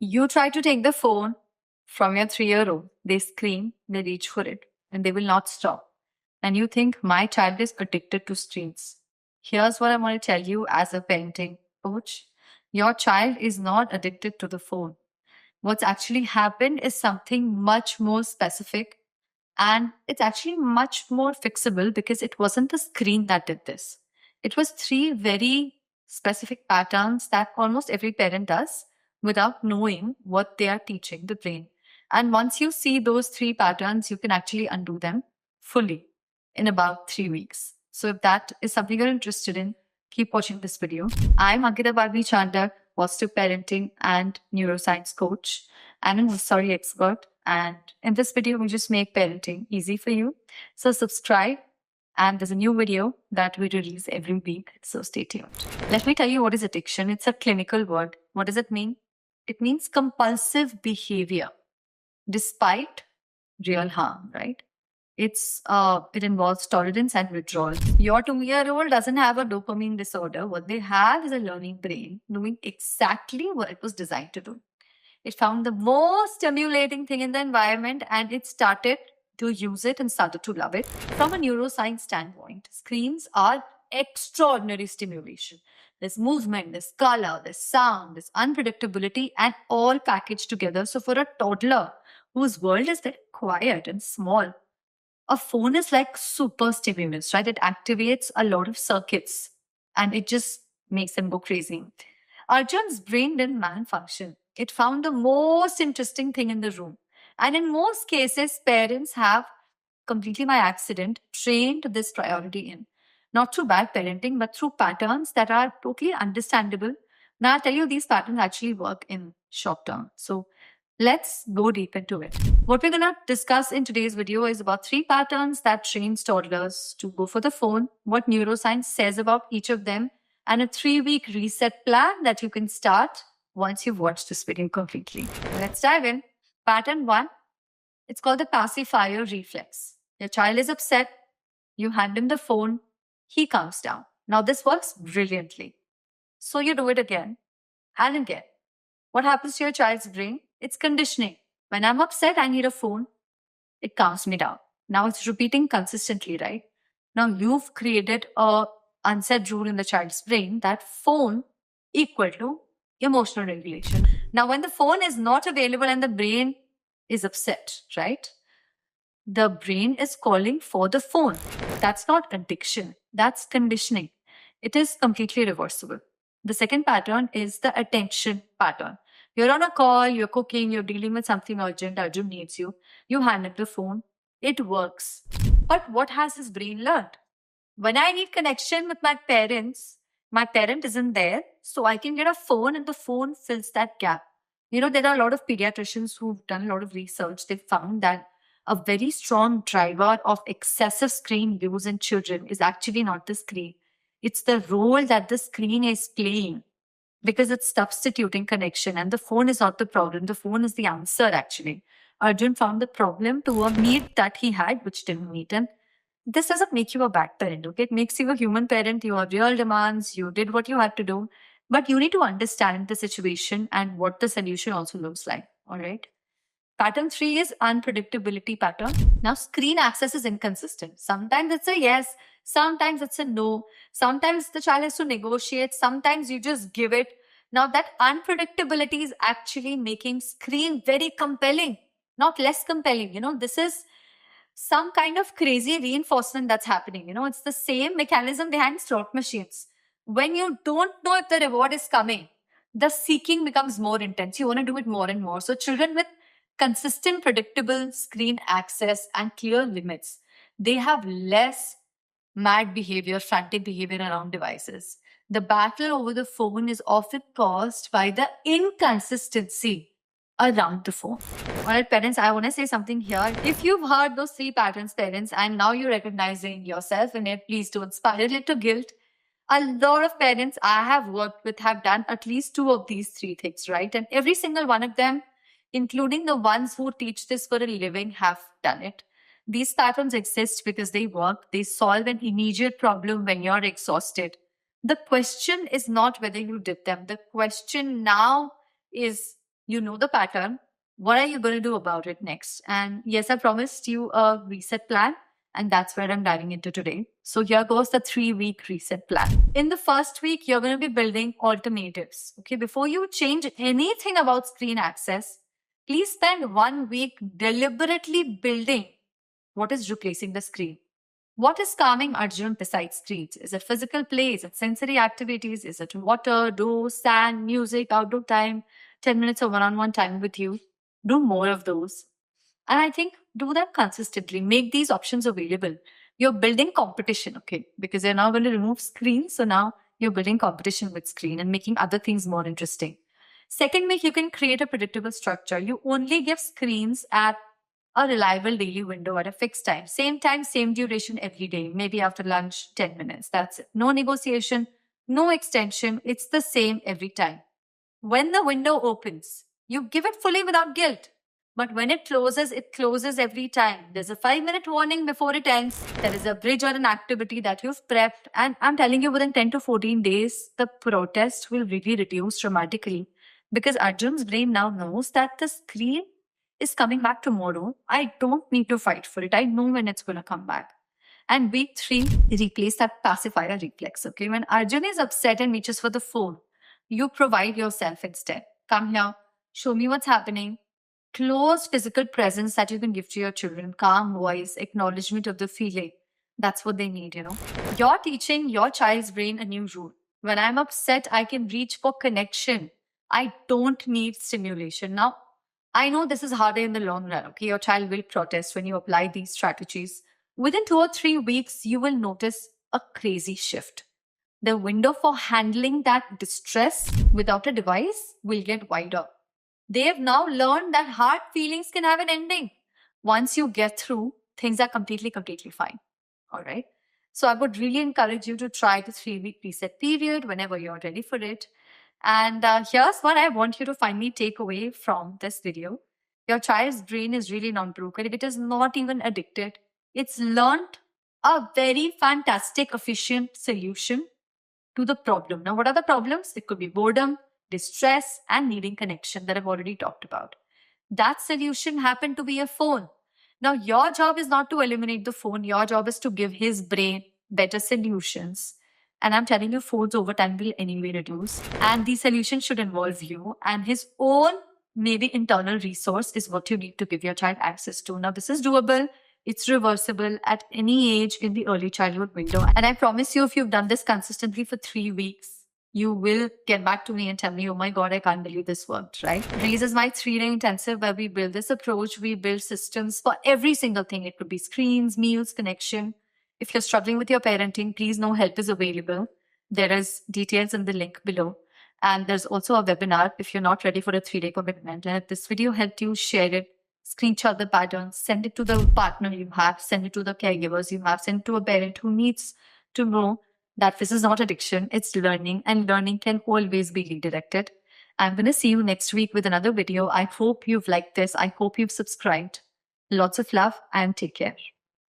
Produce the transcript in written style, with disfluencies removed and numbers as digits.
You try to take the phone from your 3-year-old. They scream, they reach for it, and they will not stop. And you think, my child is addicted to screens. Here's what I want to tell you as a parenting coach. Your child is not addicted to the phone. What's actually happened is something much more specific, and it's actually much more fixable because it wasn't the screen that did this. It was three very specific patterns that almost every parent does without knowing what they are teaching the brain. And once you see those three patterns, you can actually undo them fully in about 3 weeks. So if that is something you're interested in, keep watching this video. I'm Ankita Barbie Chandak, positive parenting and neuroscience coach and a Montessori expert. And in this video, we just make parenting easy for you. So subscribe, and there's a new video that we release every week. So stay tuned. Let me tell you what is addiction. It's a clinical word. What does it mean? It means compulsive behavior despite real harm, right? It involves tolerance and withdrawal. Your 2-year-old doesn't have a dopamine disorder. What they have is a learning brain doing exactly what it was designed to do. It found the most stimulating thing in the environment and it started to use it and started to love it. From a neuroscience standpoint, screens are extraordinary stimulation. There's movement, there's color, there's sound, there's unpredictability, and all packaged together. So for a toddler whose world is very quiet and small, a phone is like super stimulus, right? It activates a lot of circuits and it just makes them go crazy. Arjun's brain didn't malfunction. It found the most interesting thing in the room. And in most cases, parents have completely by accident trained this priority in. Not through bad parenting, but through patterns that are totally understandable. Now, I'll tell you, these patterns actually work in short term. So let's go deep into it. What we're going to discuss in today's video is about 3 patterns that train toddlers to go for the phone, what neuroscience says about each of them, and a 3-week reset plan that you can start once you've watched this video completely. Let's dive in. Pattern 1, it's called the pacifier reflex. Your child is upset, you hand him the phone, he calms down. Now this works brilliantly. So you do it again and again. What happens to your child's brain? It's conditioning. When I'm upset, I need a phone. It calms me down. Now it's repeating consistently, right? Now you've created a unsaid rule in the child's brain that phone equal to emotional regulation. Now when the phone is not available and the brain is upset, right? The brain is calling for the phone. That's not addiction. That's conditioning. It is completely reversible. The second pattern is the attention pattern. You're on a call, you're cooking, you're dealing with something urgent, Arjun needs you. You hand it the phone. It works. But what has his brain learned? When I need connection with my parents, my parent isn't there, so I can get a phone and the phone fills that gap. You know, there are a lot of pediatricians who've done a lot of research. They've found that a very strong driver of excessive screen use in children is actually not the screen. It's the role that the screen is playing because it's substituting connection, and the phone is not the problem. The phone is the answer, actually. Arjun found the problem to a need that he had, which didn't meet him. This doesn't make you a bad parent, okay? It makes you a human parent. You have real demands. You did what you had to do. But you need to understand the situation and what the solution also looks like, all right? Pattern 3 is unpredictability pattern. Now, screen access is inconsistent. Sometimes it's a yes, sometimes it's a no. Sometimes the child has to negotiate. Sometimes you just give it. Now, that unpredictability is actually making screen very compelling, not less compelling. You know, this is some kind of crazy reinforcement that's happening. You know, it's the same mechanism behind slot machines. When you don't know if the reward is coming, the seeking becomes more intense. You want to do it more and more. So children with consistent, predictable screen access and clear limits, they have less mad behavior, frantic behavior around devices. The battle over the phone is often caused by the inconsistency around the phone. All right, parents, I want to say something here. If you've heard those 3 patterns, parents, and now you're recognizing yourself in it, please don't spiral into guilt. A lot of parents I have worked with have done at least 2 of these 3 things, right? And every single one of them, including the ones who teach this for a living, have done it. These patterns exist because they work. They solve an immediate problem when you're exhausted. The question is not whether you did them. The question now is, You know the pattern. What are you going to do about it next? And yes, I promised you a reset plan, and that's where I'm diving into today. So here goes the 3-week reset plan. In the first week, you're going to be building alternatives. Okay, before you change anything about screen access, please spend 1 week deliberately building what is replacing the screen. What is calming Arjun besides screens? Is it physical play? Is it sensory activities? Is it water, dough, sand, music, outdoor time, 10 minutes of one-on-one time with you? Do more of those. And I think do that consistently. Make these options available. You're building competition, okay? Because you're now going to remove screens. So now you're building competition with screen and making other things more interesting. Second week, you can create a predictable structure. You only give screens at a reliable daily window at a fixed time, same duration every day, maybe after lunch, 10 minutes. That's it. No negotiation, no extension. It's the same every time. When the window opens, you give it fully without guilt. But when it closes every time. There's a 5-minute warning before it ends. There is a bridge or an activity that you've prepped. And I'm telling you, within 10 to 14 days, the protest will really reduce dramatically. Because Arjun's brain now knows that the screen is coming back tomorrow. I don't need to fight for it. I know when it's going to come back. And week 3, replace that pacifier reflex. Okay. When Arjun is upset and reaches for the phone, you provide yourself instead. Come here, show me what's happening. Close physical presence that you can give to your children, calm voice, acknowledgement of the feeling. That's what they need, You're teaching your child's brain a new rule. When I'm upset, I can reach for connection. I don't need stimulation. Now, I know this is harder in the long run, okay? Your child will protest when you apply these strategies. Within 2 or 3 weeks, you will notice a crazy shift. The window for handling that distress without a device will get wider. They have now learned that hard feelings can have an ending. Once you get through, things are completely fine. All right. So I would really encourage you to try the 3-week reset period whenever you're ready for it. And here's what I want you to finally take away from this video. Your child's brain is really not broken. It is not even addicted. It's learned a very fantastic, efficient solution to the problem. Now, what are the problems? It could be boredom, distress, and needing connection that I've already talked about. That solution happened to be a phone. Now, your job is not to eliminate the phone. Your job is to give his brain better solutions. And I'm telling you, phones over time will anyway reduce. And the solution should involve you. And his own maybe internal resource is what you need to give your child access to. Now, this is doable. It's reversible at any age in the early childhood window. And I promise you, if you've done this consistently for 3 weeks, you will get back to me and tell me, oh my God, I can't believe this worked, right? Raise is my 3-day intensive where we build this approach. We build systems for every single thing. It could be screens, meals, connection. If you're struggling with your parenting, please know help is available. There is details in the link below. And there's also a webinar if you're not ready for a 3-day commitment. And if this video helped you, share it, screenshot the pattern, send it to the partner you have, send it to the caregivers you have, send it to a parent who needs to know that this is not addiction, it's learning, and learning can always be redirected. I'm going to see you next week with another video. I hope you've liked this. I hope you've subscribed. Lots of love and take care.